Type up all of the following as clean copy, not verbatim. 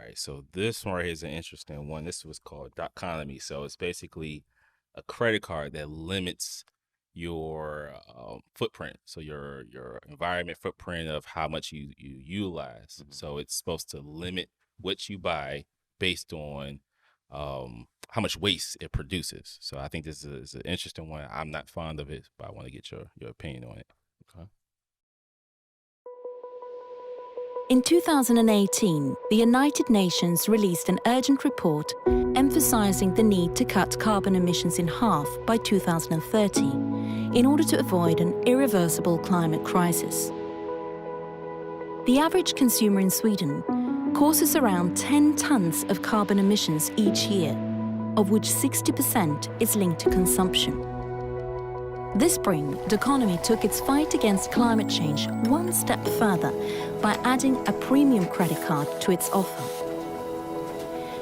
right, so this one right here is an interesting one. This was called Doconomy. So it's basically a credit card that limits your footprint, so your environment footprint of how much you utilize. So it's supposed to limit what you buy based on how much waste it produces. So I think this is an interesting one. I'm not fond of it, but I want to get your opinion on it. Okay. In 2018, the United Nations released an urgent report emphasizing the need to cut carbon emissions in half by 2030 in order to avoid an irreversible climate crisis. The average consumer in Sweden causes around 10 tons of carbon emissions each year, of which 60% is linked to consumption. This spring, Doconomy took its fight against climate change one step further by adding a premium credit card to its offer.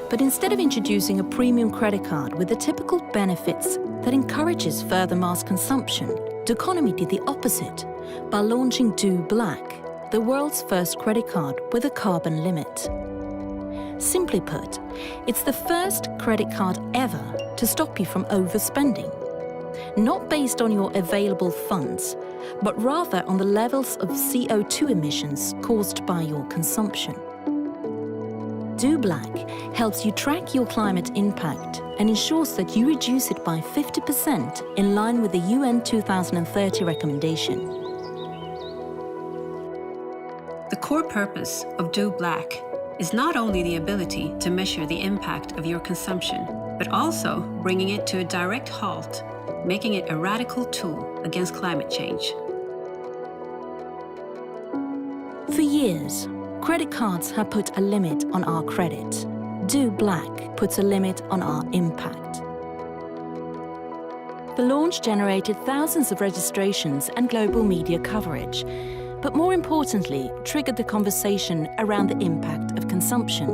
But instead of introducing a premium credit card with the typical benefits that encourages further mass consumption, Doconomy did the opposite by launching Do Black, the world's first credit card with a carbon limit. Simply put, it's the first credit card ever to stop you from overspending. Not based on your available funds, but rather on the levels of CO2 emissions caused by your consumption. Do Black helps you track your climate impact and ensures that you reduce it by 50% in line with the UN 2030 recommendation. The core purpose of Do Black is not only the ability to measure the impact of your consumption, but also bringing it to a direct halt, making it a radical tool against climate change. For years, credit cards have put a limit on our credit. Do Black puts a limit on our impact. The launch generated thousands of registrations and global media coverage, but more importantly, triggered the conversation around the impact of consumption.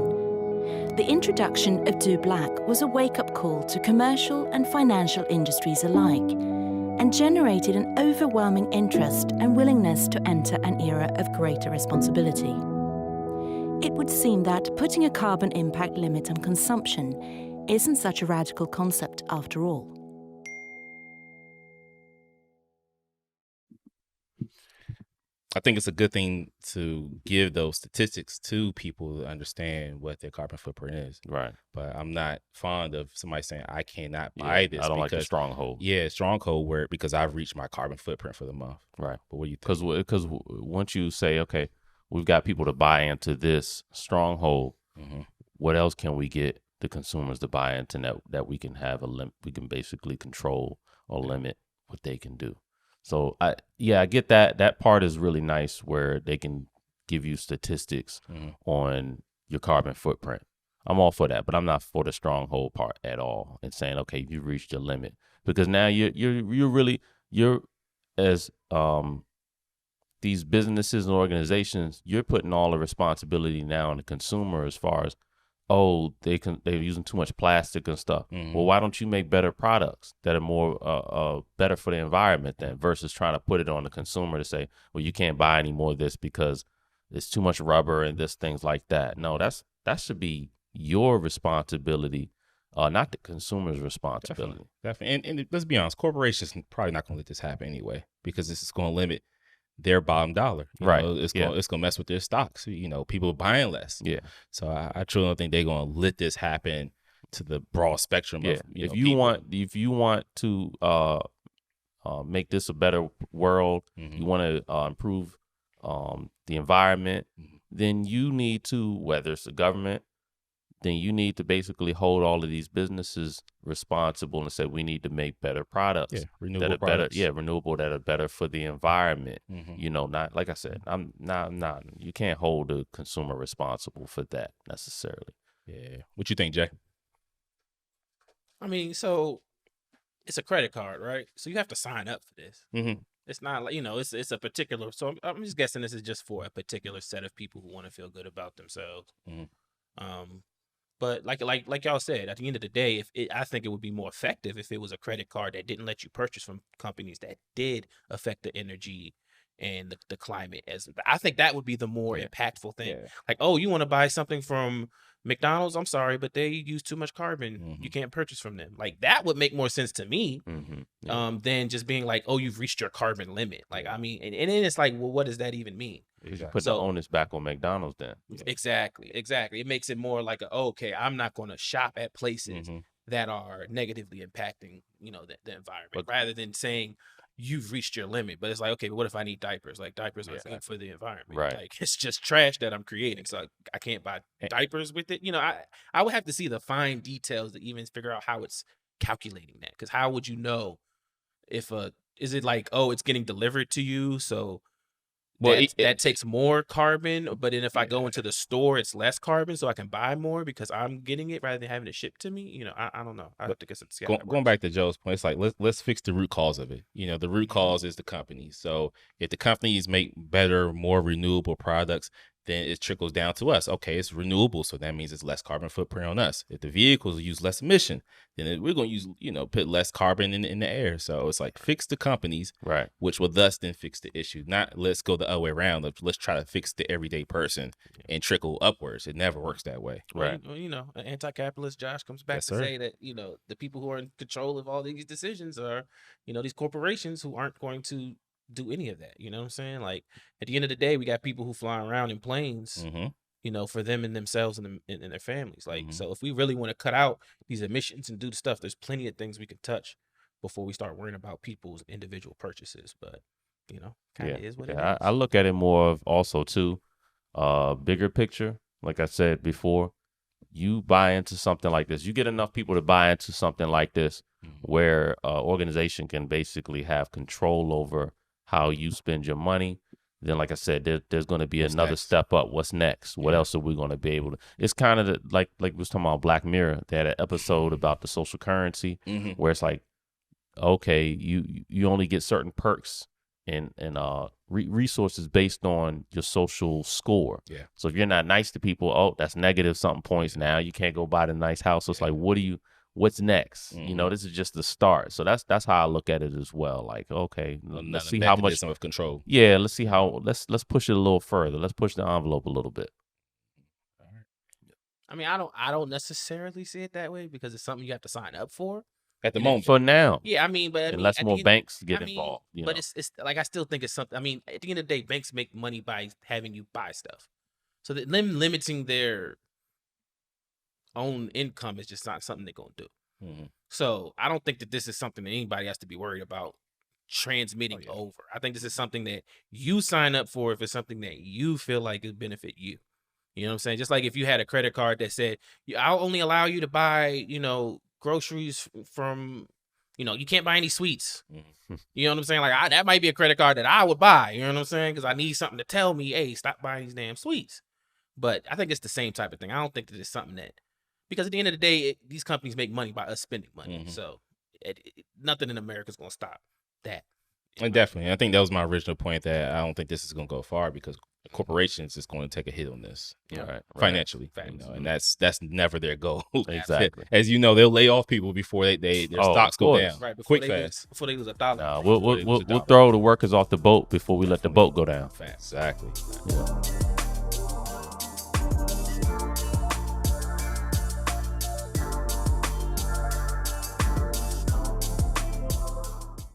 The introduction of Do Black was a wake-up call to commercial and financial industries alike, and generated an overwhelming interest and willingness to enter an era of greater responsibility. It would seem that putting a carbon impact limit on consumption isn't such a radical concept after all. I think it's a good thing to give those statistics to people to understand what their carbon footprint is. Right. But I'm not fond of somebody saying I cannot buy this. I don't like the because stronghold. Yeah, stronghold where because I've reached my carbon footprint for the month. Right. But what do you think? Because once you say, okay, we've got people to buy into this stronghold, what else can we get the consumers to buy into that we can have we can basically control or limit what they can do. So I get that. That part is really nice where they can give you statistics on your carbon footprint. I'm all for that, but I'm not for the stronghold part at all and saying, okay, you reached your limit, because now you're as these businesses and organizations, you're putting all the responsibility now on the consumer as far as, they're using too much plastic and stuff. Well, why don't you make better products that are more better for the environment then, versus trying to put it on the consumer to say, well, you can't buy any more of this because it's too much rubber and things like that. No, that should be your responsibility, not the consumer's responsibility. Definitely. And let's be honest, corporations probably not going to let this happen anyway, because this is going to limit their bottom dollar. Right. It's gonna mess with their stocks. People buying less. Yeah. So I truly don't think they're gonna let this happen to the broad spectrum of if people. you want to make this a better world, you want to improve the environment, then you need to, whether it's the government, then you need to basically hold all of these businesses responsible and say, we need to make better products, renewable products. renewable, that are better for the environment. Not, like I said, I'm not, you can't hold the consumer responsible for that necessarily. Yeah. What you think, Jay? I mean, so it's a credit card, right? So you have to sign up for this. It's not like, it's a particular, so I'm just guessing this is just for a particular set of people who want to feel good about themselves. But like y'all said, at the end of the day, I think it would be more effective if it was a credit card that didn't let you purchase from companies that did affect the energy and the climate. I think that would be the more impactful thing. Like, you want to buy something from McDonald's, I'm sorry, but they use too much carbon. You can't purchase from them. Like that would make more sense to me than just being like, oh, you've reached your carbon limit. Like, I mean, and then it's like, well, what does that even mean? You put the onus back on McDonald's then. Exactly. It makes it more like, okay, I'm not going to shop at places that are negatively impacting, you know, the environment, rather than saying you've reached your limit. But it's like, okay, but what if I need diapers? Like diapers are good for the environment. Right. Like it's just trash that I'm creating. So I can't buy diapers with it. You know, I would have to see the fine details to even figure out how it's calculating that. Because how would you know if is it like, oh, it's getting delivered to you, so that takes more carbon, but then if I go into the store, it's less carbon, so I can buy more because I'm getting it rather than having it shipped to me. You know, I don't know. I have to guess going back to Joe's point, it's like let's fix the root cause of it. You know, the root cause is the company. So if the companies make better, more renewable products, then it trickles down to us. Okay, it's renewable, so that means it's less carbon footprint on us. If the vehicles use less emission, then we're going to use, you know, put less carbon in the air. So it's like fix the companies, right? Which will thus then fix the issue. Not let's go the other way around. Let's try to fix the everyday person and trickle upwards. It never works that way, right? Well, you know, an anti-capitalist Josh comes back to say that, you know, the people who are in control of all these decisions are, you know, these corporations who aren't going to do any of that. You know what I'm saying? Like at the end of the day, we got people who fly around in planes, you know, for them and themselves and their families. Like, so if we really want to cut out these emissions and do the stuff, there's plenty of things we can touch before we start worrying about people's individual purchases. But, you know, kind of is what it is. I look at it more of also too, bigger picture. Like I said before, you buy into something like this, you get enough people to buy into something like this, where organization can basically have control over how you spend your money. Then, like I said, there's going to be another step up. What's next? What else are we going to be able to? It's kind of like we was talking about Black Mirror. They had an episode about the social currency, where it's like, okay, you only get certain perks and resources based on your social score. Yeah. So if you're not nice to people, oh, that's negative something points. Now you can't go buy the nice house. So it's like, what's next? You know, this is just the start. So that's how I look at it as well. Like, okay, let's see how much of control. Yeah, let's see how let's push it a little further. Let's push the envelope a little bit. I mean, I don't necessarily see it that way because it's something you have to sign up for at the moment. For now, yeah. I mean, but unless more banks get involved. But it's like I still think it's something. I mean, at the end of the day, banks make money by having you buy stuff. So that them limiting their own income is just not something they're gonna do. So I don't think that this is something that anybody has to be worried about transmitting over. I think this is something that you sign up for if it's something that you feel like could benefit you. You know what I'm saying? Just like if you had a credit card that said, I'll only allow you to buy, you know, groceries from, you know, you can't buy any sweets. You know what I'm saying? Like that might be a credit card that I would buy. You know what I'm saying? Because I need something to tell me, hey, stop buying these damn sweets. But I think it's the same type of thing. I don't think that it's something that, because at the end of the day, these companies make money by us spending money. So nothing in America is going to stop that. And definitely. I think that was my original point, that I don't think this is going to go far because corporations is going to take a hit on this, financially. You know, and that's never their goal. Exactly. As you know, they'll lay off people before their stocks go down. Right, before they lose $1. We'll throw the workers off the boat before we let the boat go down. Exactly. Yeah.